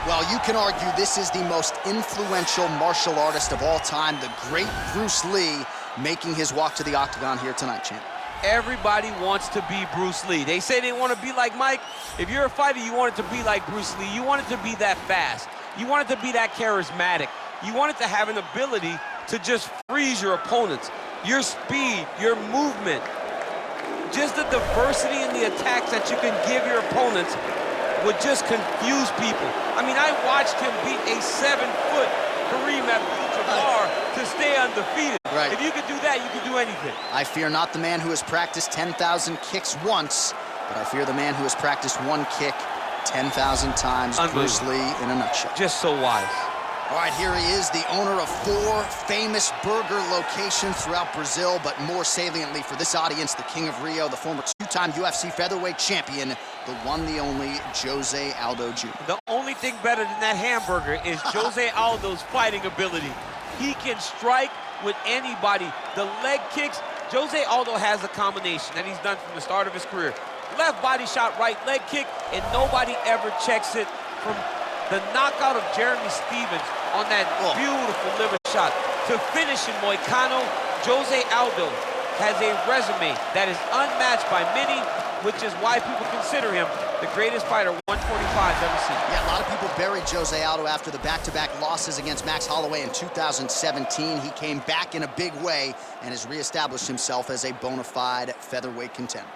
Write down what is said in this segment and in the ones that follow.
Well, you can argue this is the most influential martial artist of all time, the great Bruce Lee, making his walk to the octagon here tonight, champ. Everybody wants to be Bruce Lee. They say they want to be like Mike. If you're a fighter, you want it to be like Bruce Lee. You want it to be that fast. You want it to be that charismatic. You want it to have an ability to just freeze your opponents. Your speed, your movement, just the diversity in the attacks that you can give your opponents would just confuse people. I mean, I watched him beat a 7-foot Kareem Abdul-Jabbar to stay undefeated. Right. If you could do that, you could do anything. I fear not the man who has practiced 10,000 kicks once, but I fear the man who has practiced one kick 10,000 times. Bruce Lee in a nutshell. Just so wise. All right, here he is, the owner of 4 famous burger locations throughout Brazil, but more saliently for this audience, the King of Rio, the former 2-time UFC featherweight champion, the one, the only, Jose Aldo Jr. The only thing better than that hamburger is Jose Aldo's fighting ability. He can strike with anybody. The leg kicks, Jose Aldo has a combination that he's done from the start of his career. Left body shot, right leg kick, and nobody ever checks it. From the knockout of Jeremy Stevens on that beautiful liver shot to finish in Moicano, Jose Aldo has a resume that is unmatched by many, which is why people consider him the greatest fighter 145's ever seen. Yeah, a lot of people buried Jose Aldo after the back-to-back losses against Max Holloway in 2017. He came back in a big way and has reestablished himself as a bona fide featherweight contender.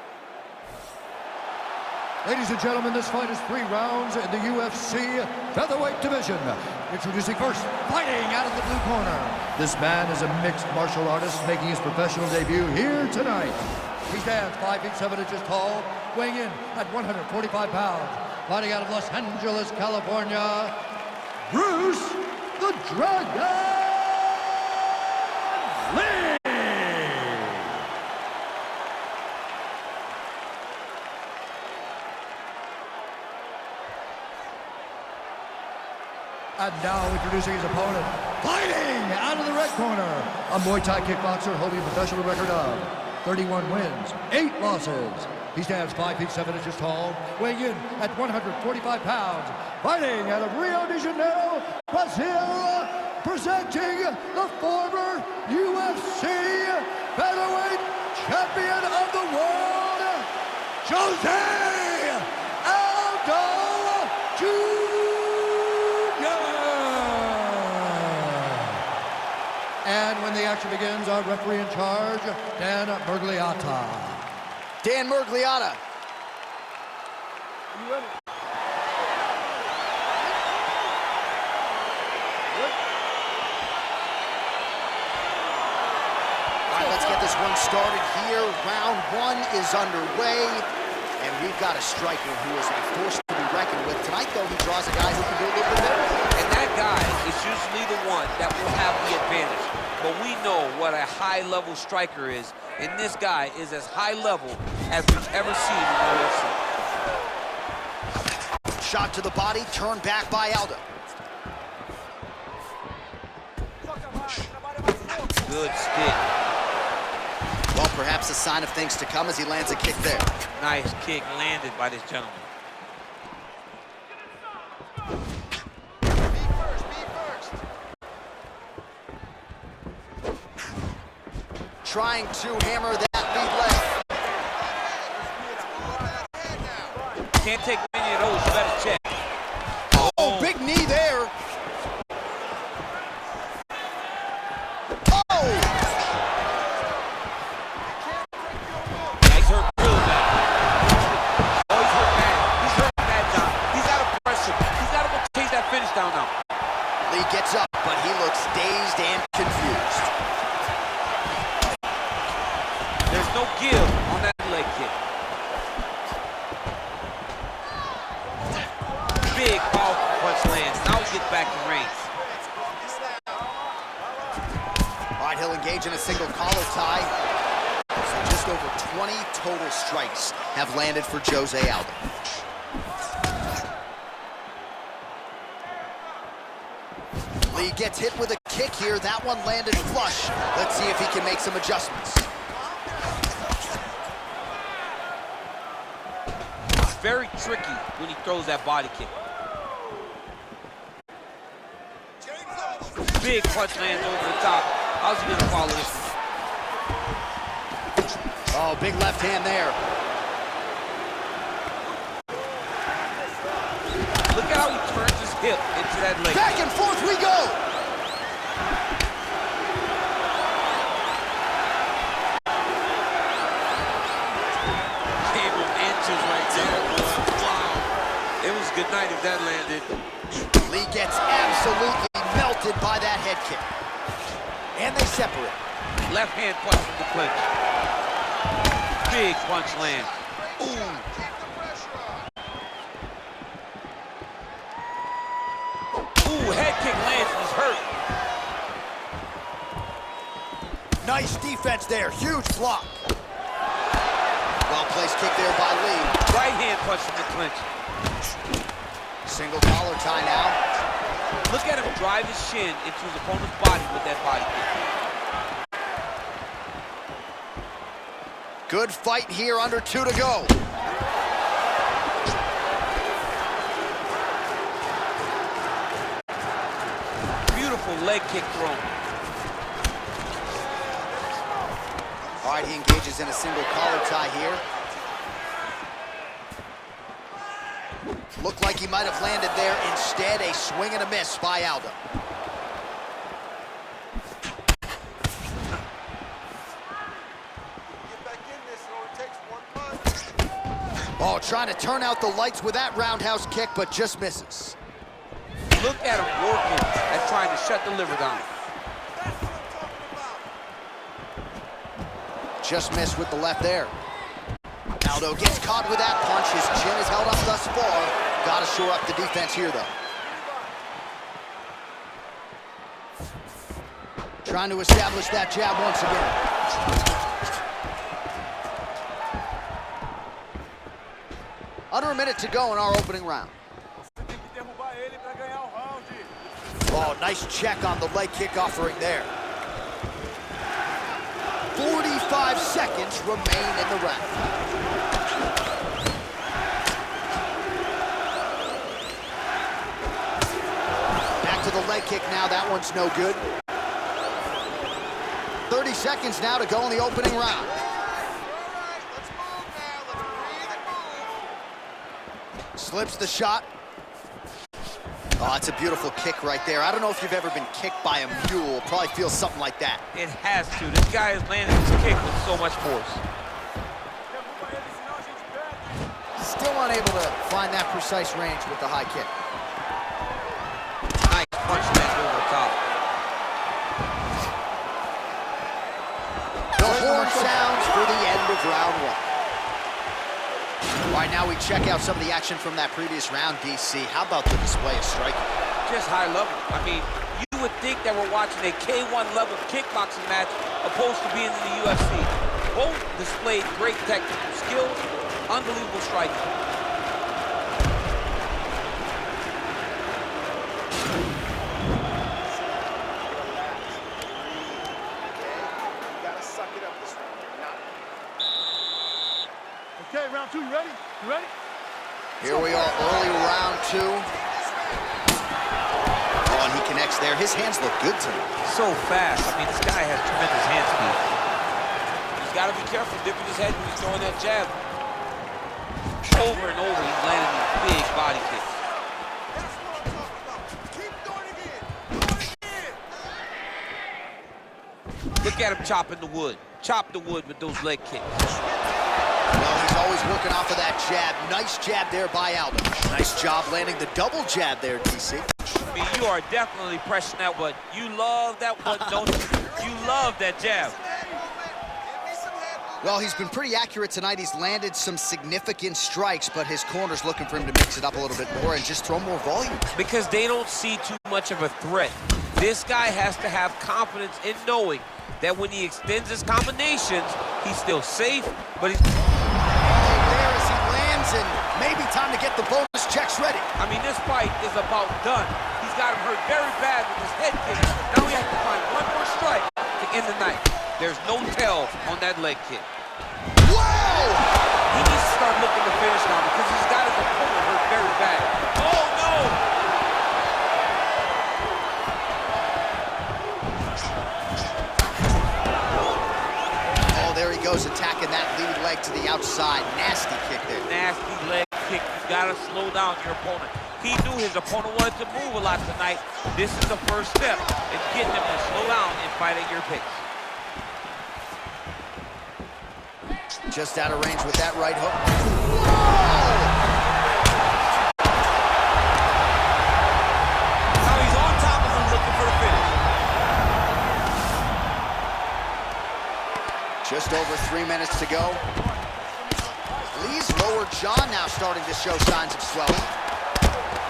Ladies and gentlemen, this fight is 3 rounds in the UFC featherweight division. Introducing first, fighting out of the blue corner. This man is a mixed martial artist making his professional debut here tonight. He stands 5 feet 7 inches tall, weighing in at 145 pounds. Fighting out of Los Angeles, California, Bruce the Dragon Lee! And now introducing his opponent, fighting out of the red corner, a Muay Thai kickboxer holding a professional record of 31 wins, 8 losses. He stands 5 feet 7 inches tall, weighing in at 145 pounds, fighting out of Rio de Janeiro, Brazil, presenting the former UFC featherweight champion of the world, Jose Aldo Jr. And when the action begins, our referee in charge, Dan Mergliata. Dan Mergliata. You ready? All right, let's get this one started here. Round 1 is underway, and we've got a striker who is a force to be reckoned with. Tonight, though, he draws a guy who can do a little bit better. And that guy is usually the one that will have the advantage. But we know what a high-level striker is, and this guy is as high-level as we've ever seen in the UFC. Shot to the body, turned back by Aldo. Good stick. Well, perhaps a sign of things to come as he lands a kick there. Nice kick landed by this gentleman. Trying to hammer that lead leg. Can't take many of those, you better check. Oh, big knee there. Oh! Yeah, he's hurt real bad. Oh, he's hurt bad. He's hurt bad, John. He's out of pressure. He's got to go chase that finish down now. Lee gets up, but he looks dazed and confused. There's no give on that leg kick. Big, powerful punch lands. Now he gets back in range. All right, he'll engage in a single collar tie. So just over 20 total strikes have landed for Jose Aldo. Lee gets hit with a kick here. That one landed flush. Let's see if he can make some adjustments. Very tricky when he throws that body kick. Big punch lands over the top. How's he gonna follow this one? Oh, big left hand there. Look at how he turns his hip into that leg. Back and forth we go. Came with inches right there. Wow. It was good night if that landed. Lee gets absolutely melted by that head kick. And they separate. Left hand punch from the clinch. Big punch land. Ooh. Ooh, head kick lands and he's hurt. Nice defense there. Huge block. Well-placed kick there by Lee. Right hand punch from the clinch. Single collar tie now. Look at him drive his shin into his opponent's body with that body kick. Good fight here, under 2 to go. Beautiful leg kick thrown. All right, he engages in a single collar tie here. Looked like he might have landed there. Instead, a swing and a miss by Aldo. Oh, trying to turn out the lights with that roundhouse kick, but just misses. Look at him working at trying to shut the liver down. Just missed with the left there. Aldo gets caught with that punch. His chin is held up thus far. Got to shore up the defense here, though. Trying to establish that jab once again. Under a minute to go in our opening round. Oh, nice check on the leg kick offering there. 45 seconds remain in the round. Back to the leg kick now. That one's no good. 30 seconds now to go in the opening round. Slips the shot. Oh, that's a beautiful kick right there. I don't know if you've ever been kicked by a mule. Probably feels something like that. It has to. This guy is landing his kick with so much force. Still unable to find that precise range with the high kick. Nice punch lands over the top. The horn sounds for the end of round 1. All right, now we check out some of the action from that previous round, DC. How about the display of striking? Just high level. I mean, you would think that we're watching a K1 level kickboxing match opposed to being in the UFC. Both displayed great technical skills, unbelievable striking. Okay, round 2, you ready? You ready? Here we are, early round 2. Oh, and he connects there. His hands look good tonight. So fast. I mean, this guy has tremendous hand speed. He's got to be careful dipping his head when he's throwing that jab. Over and over, he's landing these big body kicks. Look at him chopping the wood. Chop the wood with those leg kicks. Well, he's always working off of that jab. Nice jab there by Aldo. Nice job landing the double jab there, DC. I mean, you are definitely pressing that one. You love that one, don't you? You love that jab. Well, he's been pretty accurate tonight. He's landed some significant strikes, but his corner's looking for him to mix it up a little bit more and just throw more volume. Because they don't see too much of a threat. This guy has to have confidence in knowing that when he extends his combinations, he's still safe, but he's... There as he lands, and maybe time to get the bonus checks ready. I mean, this fight is about done. He's got him hurt very bad with his head kick. Now we have to find one more strike to end the night. There's no tell on that leg kick. Whoa! He needs to start looking to finish now because he's got his opponent hurt very bad. Oh, no! goes attacking that lead leg to the outside. Nasty kick there. Nasty leg kick. You gotta slow down your opponent. He knew his opponent wanted to move a lot tonight. This is the first step in getting him to slow down and fight at your pace. Just out of range with that right hook. Whoa! Now he's on top of him looking for the finish. Just over 3 minutes to go. Lee's lower jaw now starting to show signs of swelling.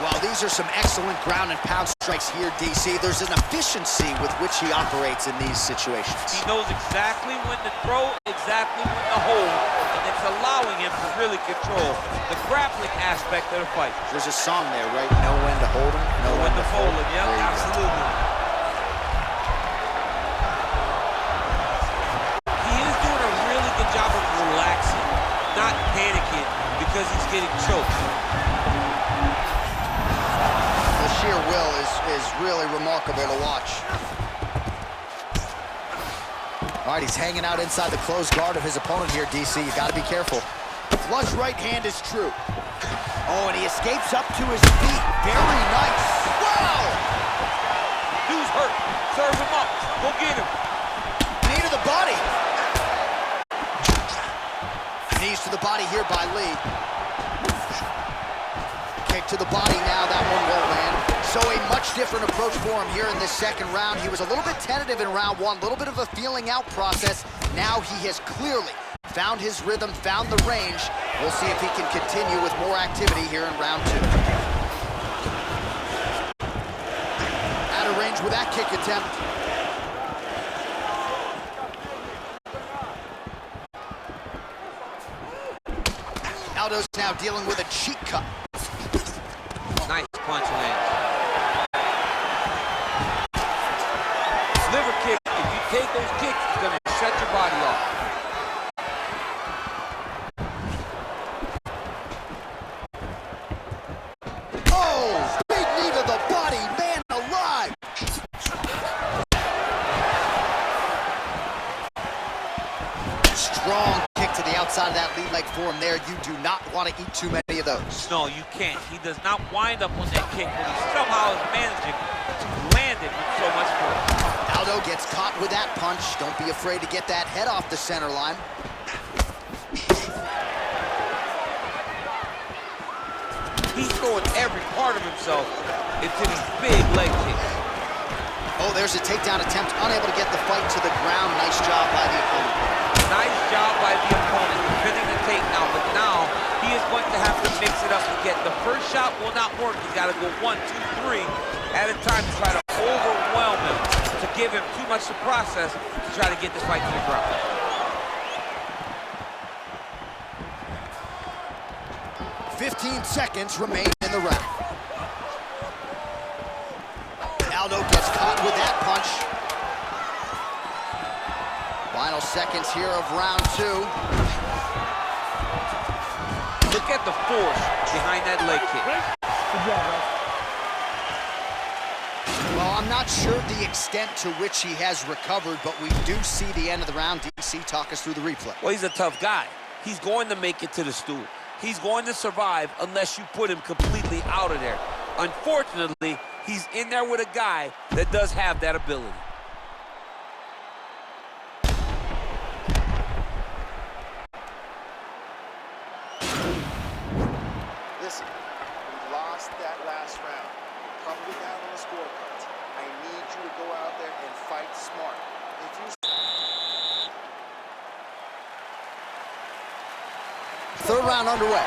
Well, these are some excellent ground and pound strikes here, DC. There's an efficiency with which he operates in these situations. He knows exactly when to throw, exactly when to hold, and it's allowing him to really control the grappling aspect of the fight. There's a song there, right? Know when to hold him, know when to fold him. Yep, absolutely. He is doing a really good job of relaxing, not panicking because he's getting choked. Sheer will is really remarkable to watch. All right, he's hanging out inside the closed guard of his opponent here, DC. You got to be careful. Flush right hand is true. Oh, and he escapes up to his feet. Very nice. Wow! Dude's hurt. Serve him up. Go get him. Knee to the body. Knees to the body here by Lee. Kick to the body now. That one won't land. So a much different approach for him here in this second round. He was a little bit tentative in round one, a little bit of a feeling out process. Now he has clearly found his rhythm, found the range. We'll see if he can continue with more activity here in round two. Out of range with that kick attempt. Aldo's now dealing with a cheek cut. Nice punch lands. Liver kick, if you take those kicks, it's going to shut your body off. Oh, big knee to the body, man alive. Strong kick to the outside of that lead leg for him there. You do not want to eat too many of those. No, you can't. He does not wind up on that kick, but he somehow is managing to land it with so much force. Aldo gets caught with that punch. Don't be afraid to get that head off the center line. He's throwing every part of himself into these big leg kicks. Oh, there's a takedown attempt. Unable to get the fight to the ground. Nice job by the opponent. Nice job by the opponent defending the takedown, but now he is going to have to mix it up again. The first shot will not work. He's got to go 1, 2, 3 at a time to try to overwhelm him, to give him too much to process to try to get this fight to the ground. "15 seconds remain in the round. Aldo gets caught with that punch. Final seconds here of round two. Look at the force behind that leg kick. Good job, guys. Well, I'm not sure the extent to which he has recovered, but we do see the end of the round. DC, talk us through the replay. Well, he's a tough guy. He's going to make it to the stool. He's going to survive unless you put him completely out of there. Unfortunately, he's in there with a guy that does have that ability. Listen, we lost that last round. Probably down on the scorecards. I need you to go out there and fight smart. If you... Third round underway.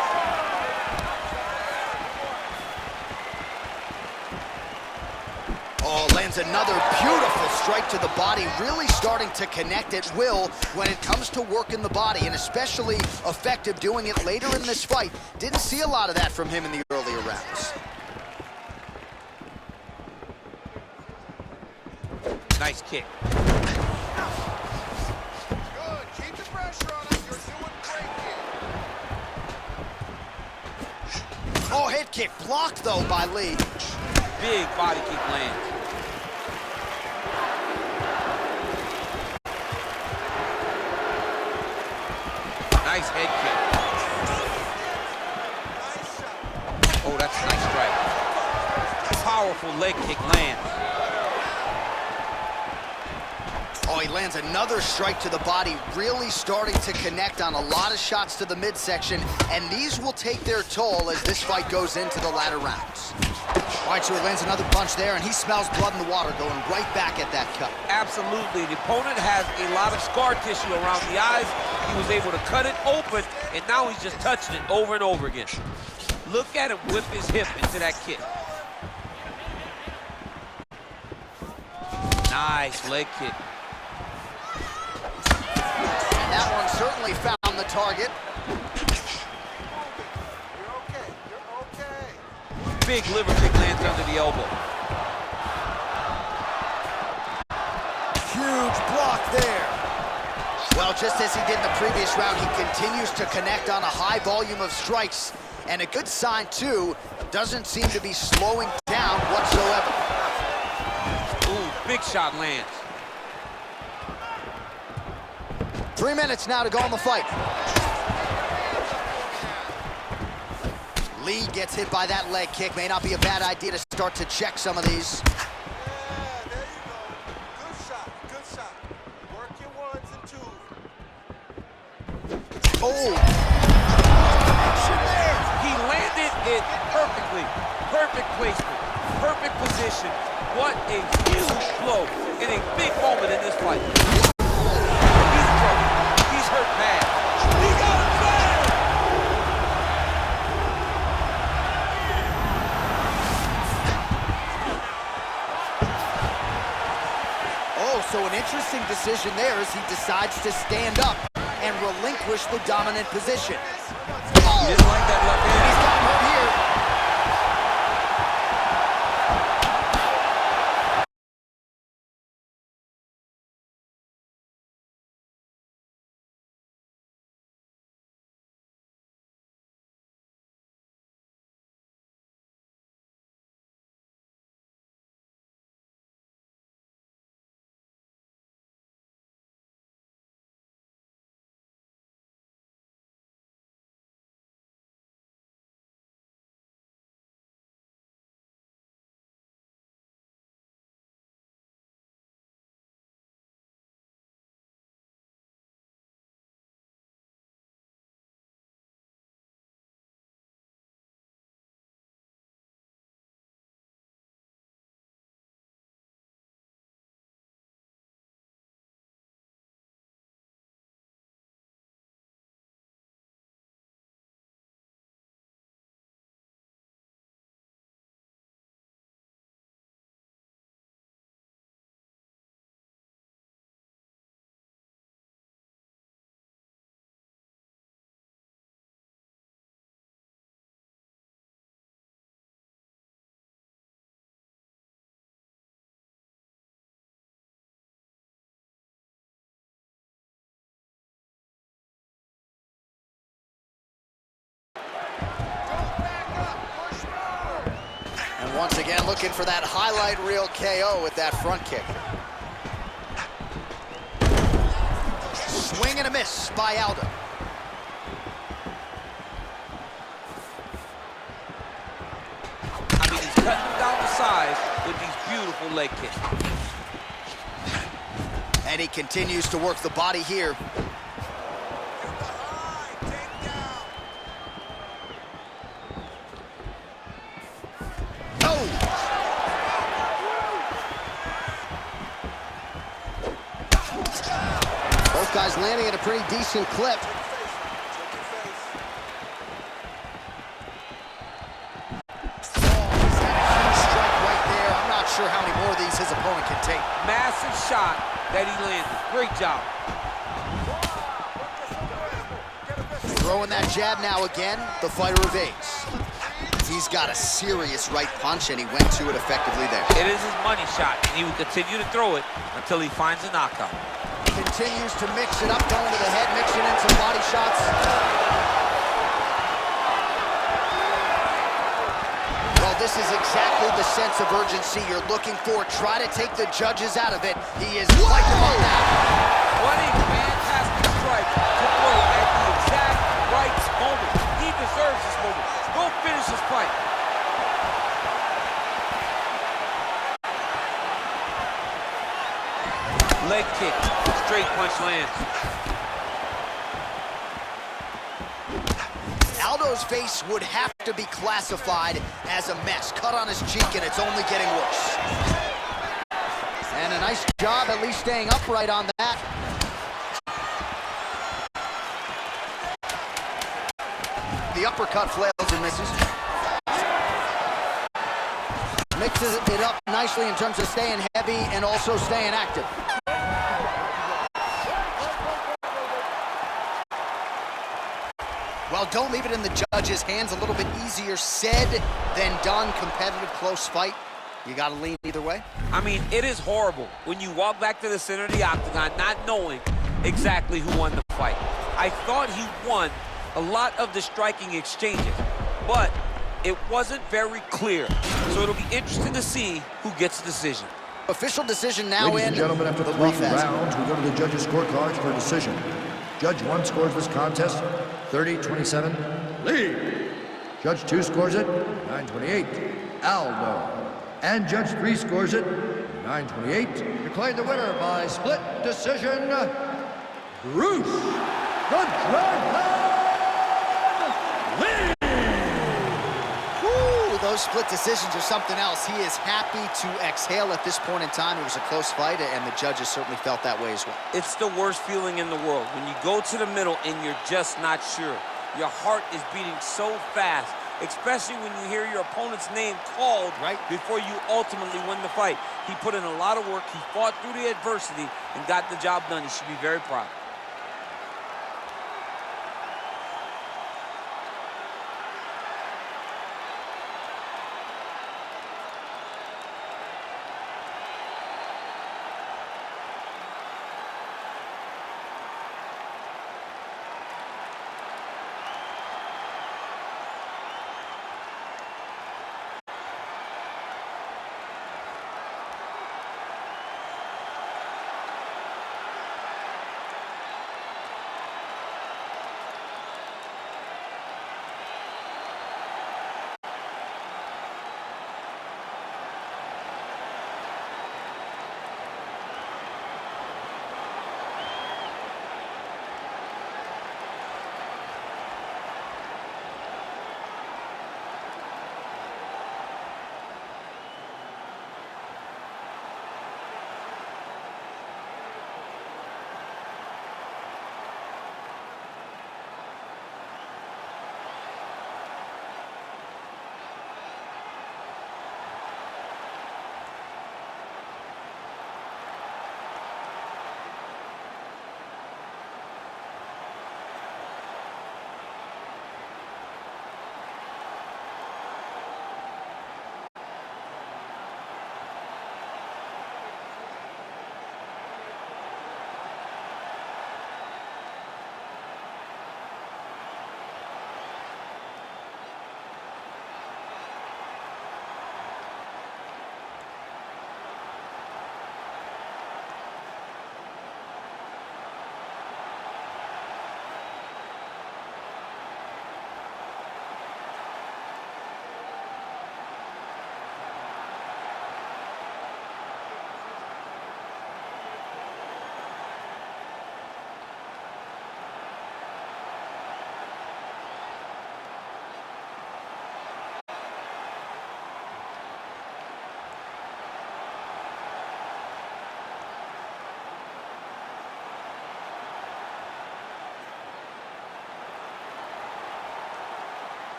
Oh, lands another beautiful strike to the body, really starting to connect at will when it comes to working the body, and especially effective doing it later in this fight. Didn't see a lot of that from him in the earlier rounds. Nice kick. Good. Keep the pressure on him. You're doing great here. Oh, head kick blocked, though, by Lee. Big body kick lands. Nice head kick. Oh, that's a nice strike. Powerful leg kick lands. Oh, he lands another strike to the body, really starting to connect on a lot of shots to the midsection, and these will take their toll as this fight goes into the latter rounds. All right, so he lands another punch there, and he smells blood in the water, going right back at that cut. Absolutely. The opponent has a lot of scar tissue around the eyes. He was able to cut it open, and now he's just touching it over and over again. Look at him whip his hip into that kick. Nice leg kick. And that one certainly found the target. You're okay. You're okay. Big liver kick lands under the elbow. Huge block there. Well, just as he did in the previous round, he continues to connect on a high volume of strikes. And a good sign, too, doesn't seem to be slowing down whatsoever. Ooh, big shot lands. 3 minutes now to go on the fight. Lee gets hit by that leg kick. May not be a bad idea to start to check some of these. Yeah, there you go. Good shot. Good shot. Work your ones and twos. Oh! He landed it perfectly. Perfect placement. Perfect position. What a huge blow in a big moment in this fight. He's broken. He's hurt bad. He got him bad! Oh, so an interesting decision there as he decides to stand up and relinquish the dominant position. He didn't like that left hand. He's got him hurt here. And once again, looking for that highlight reel KO with that front kick. Swing and a miss by Aldo. I mean, he's cutting down the size with these beautiful leg kicks. And he continues to work the body here. Oh! Both guys landing at a pretty decent clip. Sure how many more of these his opponent can take. Massive shot that he landed. Great job. Throwing that jab now again, the fighter evades. He's got a serious right punch, and he went to it effectively there. It is his money shot, and he will continue to throw it until he finds a knockout. Continues to mix it up, going to the head, mixing in some body shots. This is exactly the sense of urgency you're looking for. Try to take the judges out of it. He is right on that. What a fantastic strike to throw at the exact punch lands. Aldo's face would have to be classified as a mess. Cut on his cheek, and it's only getting worse. And a nice job at least staying upright on that. The uppercut flails and misses. Mixes it up nicely in terms of staying heavy and also staying active. Well, don't leave it in the judge's hands. A little bit easier said than done. Competitive, close fight. You got to lean either way. I mean, it is horrible when you walk back to the center of the octagon not knowing exactly who won the fight. I thought he won a lot of the striking exchanges, but it wasn't very clear. So it'll be interesting to see who gets the decision. Official decision now in. Ladies and gentlemen, after the 3 rounds, we go to the judges' scorecards for a decision. Judge 1 scores this contest 30-27, lead. Judge 2 scores it 9-28, Aldo. And Judge 3 scores it 9-28. Declared the winner by split decision, Bruce the Dragon Lee. Woo, those split decisions are something else. He is happy to exhale at this point in time. It was a close fight, and the judges certainly felt that way as well. It's the worst feeling in the world when you go to the middle and you're just not sure. Your heart is beating so fast, especially when you hear your opponent's name called right before you ultimately win the fight. He put in a lot of work. He fought through the adversity and got the job done. He should be very proud.